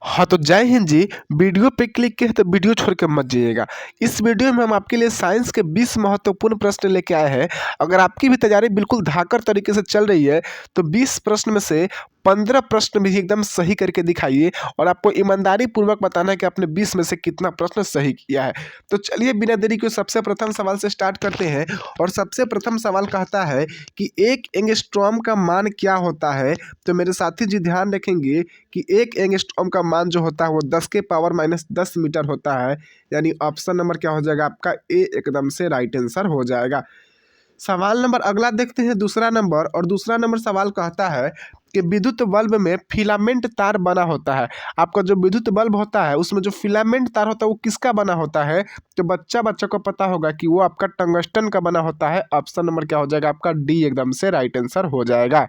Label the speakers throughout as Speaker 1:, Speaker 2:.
Speaker 1: हाँ तो जय हिंद जी। वीडियो पे क्लिक किए तो वीडियो छोड़ के मत जाइएगा। इस वीडियो में हम आपके लिए साइंस के 20 महत्वपूर्ण प्रश्न लेके आए हैं। अगर आपकी भी तैयारी बिल्कुल धाकर तरीके से चल रही है तो 20 प्रश्न में से 15 प्रश्न भी एकदम सही करके दिखाइए और आपको ईमानदारी पूर्वक बताना है कि आपने 20 में से कितना प्रश्न सही किया है। तो चलिए बिना देरी के सबसे प्रथम सवाल से स्टार्ट करते हैं। और सबसे प्रथम सवाल कहता है कि एक एंगस्ट्रॉम का मान क्या होता है। तो मेरे साथी जी ध्यान रखेंगे कि एक एंगस्ट्रॉम का मान जो होता है वो 10 के पावर -10 मीटर होता है। यानी ऑप्शन नंबर क्या हो जाएगा आपका ए एकदम से राइट आंसर हो जाएगा। सवाल नंबर अगला देखते हैं, दूसरा नंबर। और दूसरा नंबर सवाल कहता है कि विद्युत बल्ब में फिलामेंट तार बना होता है। आपका जो विद्युत बल्ब होता है उसमें जो फिलामेंट तार होता है वो किसका बना होता है। तो बच्चा को पता होगा कि वो आपका टंगस्टन का बना होता है। ऑप्शन नंबर क्या हो जाएगा आपका डी एकदम से राइट आंसर हो जाएगा।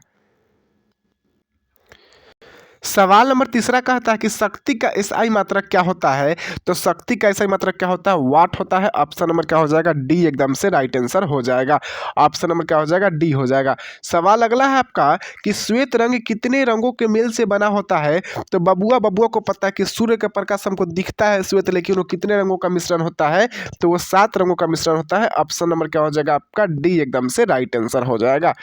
Speaker 1: सवाल नंबर तीसरा कहता है कि शक्ति का एसआई मात्रक क्या होता है। तो शक्ति का एसआई मात्रक क्या होता है, वाट होता है। ऑप्शन नंबर क्या हो जाएगा डी एकदम से राइट आंसर हो जाएगा। ऑप्शन नंबर क्या हो जाएगा डी हो जाएगा। सवाल अगला है आपका कि श्वेत रंग कितने रंगों के मेल से बना होता है। तो बबुआ को पता है कि सूर्य का प्रकाश हमको दिखता है श्वेत, लेकिन वो कितने रंगों का मिश्रण होता है। तो वो 7 रंगों का मिश्रण होता है। ऑप्शन नंबर क्या हो जाएगा आपका डी एकदम से राइट आंसर हो जाएगा।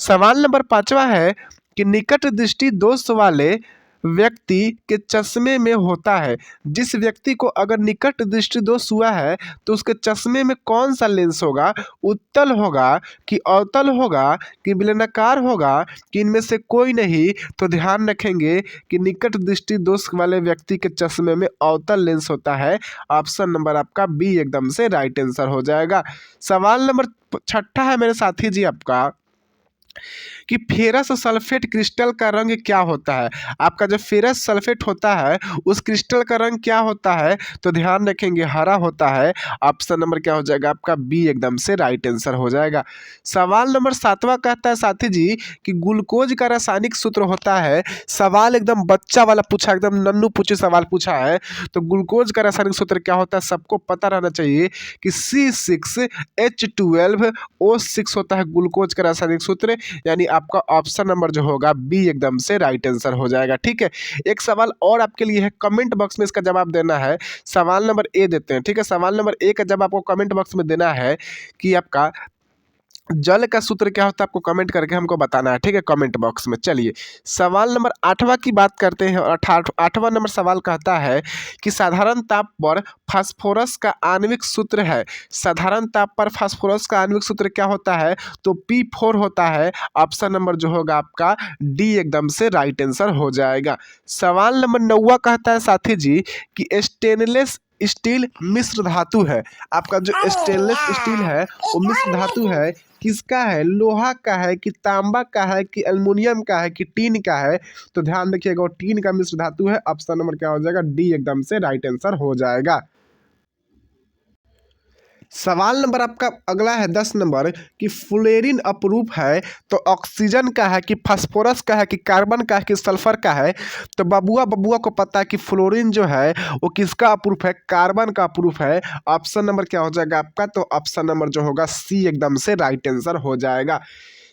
Speaker 1: सवाल नंबर पांचवा है कि निकट दृष्टि दोष वाले व्यक्ति के चश्मे में होता है। जिस व्यक्ति को अगर निकट दृष्टि दोष हुआ है तो उसके चश्मे में कौन सा लेंस होगा, उत्तल होगा कि अवतल होगा कि बेलनाकार होगा कि इनमें से कोई नहीं। तो ध्यान रखेंगे कि निकट दृष्टि दोष वाले व्यक्ति के चश्मे में अवतल लेंस होता है। ऑप्शन नंबर आपका बी एकदम से राइट आंसर हो जाएगा। सवाल नंबर छठा है मेरे साथी जी आपका कि फेरस सल्फेट क्रिस्टल का रंग क्या होता है। आपका जो फेरस सल्फेट होता है उस क्रिस्टल का रंग क्या होता है। तो ध्यान रखेंगे हरा होता है। ऑप्शन नंबर क्या हो जाएगा आपका बी एकदम से राइट आंसर हो जाएगा। सवाल नंबर सातवां कहता है साथी जी कि ग्लूकोज का रासायनिक सूत्र होता है। सवाल एकदम बच्चा वाला पूछा, एकदम नन्नू पूछे सवाल पूछा है। तो ग्लूकोज का रासायनिक सूत्र क्या होता है सबको पता रहना चाहिए कि C6H12O6 होता है ग्लूकोज का रासायनिक सूत्र। यानी आपका ऑप्शन नंबर जो होगा बी एकदम से राइट आंसर हो जाएगा। ठीक है, एक सवाल और आपके लिए है, कमेंट बॉक्स में इसका जवाब देना है। सवाल नंबर ए देते हैं। ठीक है, सवाल नंबर ए का जवाब आपको कमेंट बॉक्स में देना है कि आपका जल का सूत्र क्या होता है, आपको कमेंट करके हमको बताना है। ठीक है, कमेंट बॉक्स में। चलिए सवाल नंबर 8वां की बात करते हैं। और 8वां नंबर सवाल कहता है कि साधारण ताप पर फास्फोरस का आणविक सूत्र है। साधारण ताप पर फास्फोरस का आणविक सूत्र क्या होता है। तो P4 होता है। ऑप्शन नंबर जो होगा आपका डी एकदम से राइट आंसर हो जाएगा। सवाल नंबर 9वां कहता है साथी जी कि स्टेनलेस स्टील मिश्र धातु है। आपका जो स्टेनलेस स्टील है वो मिश्र धातु है, किसका है, लोहा का है कि तांबा का है कि एल्युमिनियम का है कि टीन का है। तो ध्यान रखिएगा वो टीन का मिश्र धातु है। ऑप्शन नंबर क्या हो जाएगा डी एकदम से राइट आंसर हो जाएगा। सवाल नंबर आपका अगला है 10 नंबर कि फ्लोरीन अपरूप है। तो ऑक्सीजन का है कि फास्फोरस का है कि कार्बन का है कि सल्फर का है। तो बबुआ को पता है कि फ्लोरीन जो है वो किसका अपरूप है, कार्बन का अपरूप है। ऑप्शन नंबर क्या हो जाएगा आपका, तो ऑप्शन नंबर जो होगा सी एकदम से राइट आंसर हो जाएगा।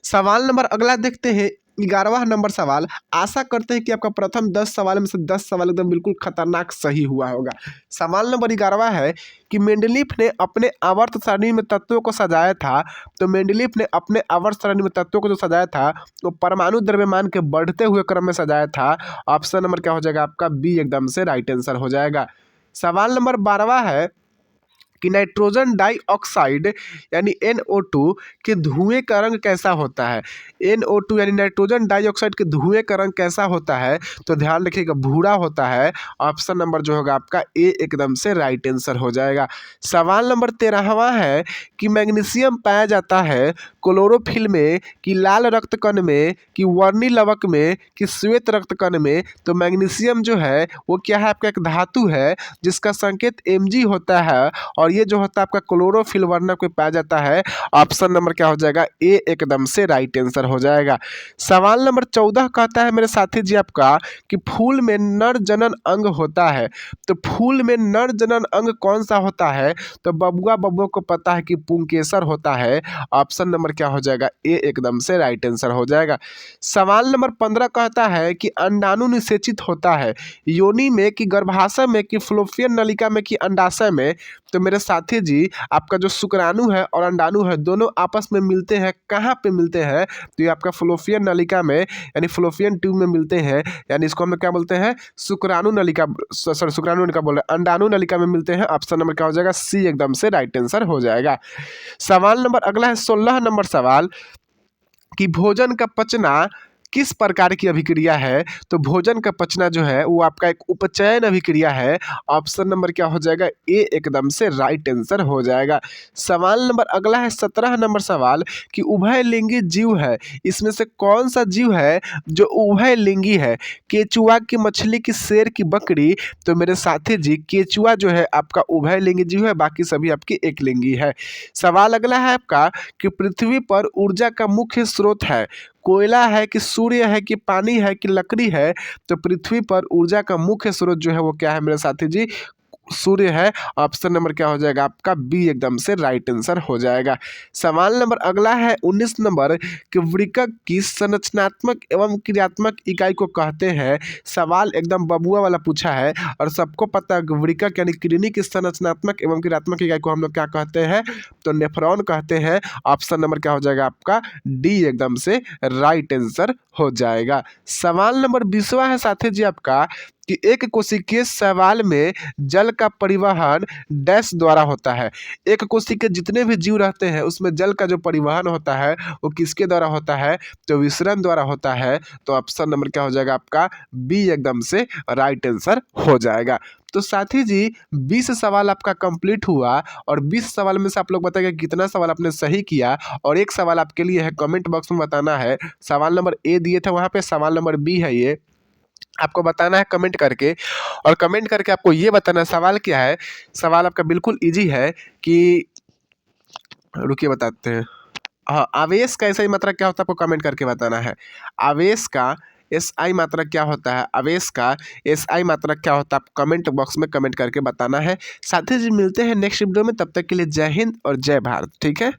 Speaker 1: सवाल नंबर अगला देखते हैं, 11वां नंबर सवाल। आशा करते हैं कि आपका प्रथम 10 सवाल में से 10 सवाल एकदम बिल्कुल खतरनाक सही हुआ होगा। सवाल नंबर 11वां है कि मेंडलीफ ने अपने आवर्त सारणी में तत्वों को सजाया था। तो मेंडलीफ ने अपने आवर्त सारणी में तत्वों को जो सजाया था तो परमाणु द्रव्यमान के बढ़ते हुए क्रम में सजाया था। ऑप्शन नंबर क्या हो जाएगा आपका बी एकदम से राइट आंसर हो जाएगा। सवाल नंबर 12वां है कि नाइट्रोजन डाइऑक्साइड यानी NO2 के धुएं का रंग कैसा होता है। NO2 यानी नाइट्रोजन डाइऑक्साइड के धुएं का रंग कैसा होता है। तो ध्यान रखिएगा भूरा होता है। ऑप्शन नंबर जो होगा आपका ए एकदम से राइट आंसर हो जाएगा। सवाल नंबर 13वां है कि मैग्नीशियम पाया जाता है क्लोरोफिल में कि लाल रक्त कण में कि वर्णी लवक में कि श्वेत रक्त कण में। तो मैग्नीशियम जो है वो क्या है आपका एक धातु है जिसका संकेत Mg होता है और और ये जो होता है आपका क्लोरोफिल वर्णक में पाया जाता है। ऑप्शन नंबर क्या हो जाएगा ए एकदम से राइट आंसर हो जाएगा। सवाल नंबर 14 कहता है मेरे साथी जी आपका कि फूल में नर जनन अंग होता है। तो फूल में नर जनन अंग कौन सा होता है? तो बबुआ बबुआ को पता है कि पुंकेसर होता है। ऑप्शन नंबर क्या हो जाएगा ए एकदम से राइट आंसर हो जाएगा। सवाल नंबर 15 कहता है कि अंडाणु निषेचित होता है योनि में कि गर्भाशय में कि फ्लोपियन नलिका में कि अंडाशय में। तो मेरे साथी जी आपका जो शुक्राणु है और अंडाणु है दोनों आपस में मिलते हैं, कहाँ पे मिलते हैं? तो ये आपका फ्लोपियन नलिका में यानी फ्लोपियन ट्यूब में मिलते हैं, यानी इसको हम लोग क्या बोलते हैं शुक्राणु नलिका, सॉरी शुक्राणु नलिका बोल रहे हैं, अंडाणु नलिका में मिलते हैं। ऑप्शन नंबर क्या हो जाएगा सी एकदम से राइट आंसर हो जाएगा। सवाल नंबर अगला है 16 नंबर सवाल कि भोजन का पचना किस प्रकार की अभिक्रिया है? तो भोजन का पचना जो है वो आपका एक उपचयन अभिक्रिया है। ऑप्शन नंबर क्या हो जाएगा ए एकदम से राइट आंसर हो जाएगा। सवाल नंबर अगला है 17 नंबर सवाल कि उभयलिंगी जीव है, इसमें से कौन सा जीव है जो उभयलिंगी है? केचुआ की मछली की शेर की बकरी? तो मेरे साथी जी केचुआ जो है आपका उभयलिंगी जीव है, बाकी सभी आपकी एक लिंगी है। सवाल अगला है आपका कि पृथ्वी पर ऊर्जा का मुख्य स्रोत है, कोयला है कि सूर्य है कि पानी है कि लकड़ी है? तो पृथ्वी पर ऊर्जा का मुख्य स्रोत जो है वो क्या है मेरे साथी जी सूर्य है। ऑप्शन नंबर क्या हो जाएगा आपका बी एकदम से राइट आंसर हो जाएगा। सवाल नंबर अगला है 19 नंबर कि वृक्क की संरचनात्मक एवं क्रियात्मक इकाई को कहते हैं। सवाल एकदम बबुआ वाला पूछा है और सबको पता है कि वृक्क यानी किडनी की संरचनात्मक एवं क्रियात्मक इकाई को हम लोग क्या कहते हैं? तो नेफ्रॉन कहते हैं। ऑप्शन नंबर क्या हो जाएगा आपका डी एकदम से राइट आंसर हो जाएगा। सवाल नंबर 20वां है साथी जी आपका कि एक कोशिकीय शैवाल में जल का परिवहन डैश द्वारा होता है। एक कोशिकीय जितने भी जीव रहते हैं उसमें जल का जो परिवहन होता है वो किसके द्वारा होता है? तो विसरण द्वारा होता है। तो ऑप्शन नंबर क्या हो जाएगा आपका बी एकदम से राइट आंसर हो जाएगा। तो साथी जी 20 सवाल आपका कंप्लीट हुआ और 20 सवाल में से आप लोग बताइए कितना सवाल आपने सही किया। और एक सवाल आपके लिए है, कमेंट बॉक्स में बताना है। सवाल नंबर ए दिए थे वहाँ पे, सवाल नंबर बी है, ये आपको बताना है कमेंट करके। और कमेंट करके आपको ये बताना है सवाल क्या है। सवाल आपका बिल्कुल इजी है कि रुकिए बताते हैं। हाँ, आवेश का SI मात्रा क्या होता है आपको कमेंट करके बताना है। आवेश का SI मात्रा क्या होता है? आवेश का SI मात्रा क्या होता है? आप कमेंट बॉक्स में कमेंट करके बताना है। साथ ही जी मिलते हैं नेक्स्ट वीडियो में, तब तक के लिए जय हिंद और जय भारत। ठीक है।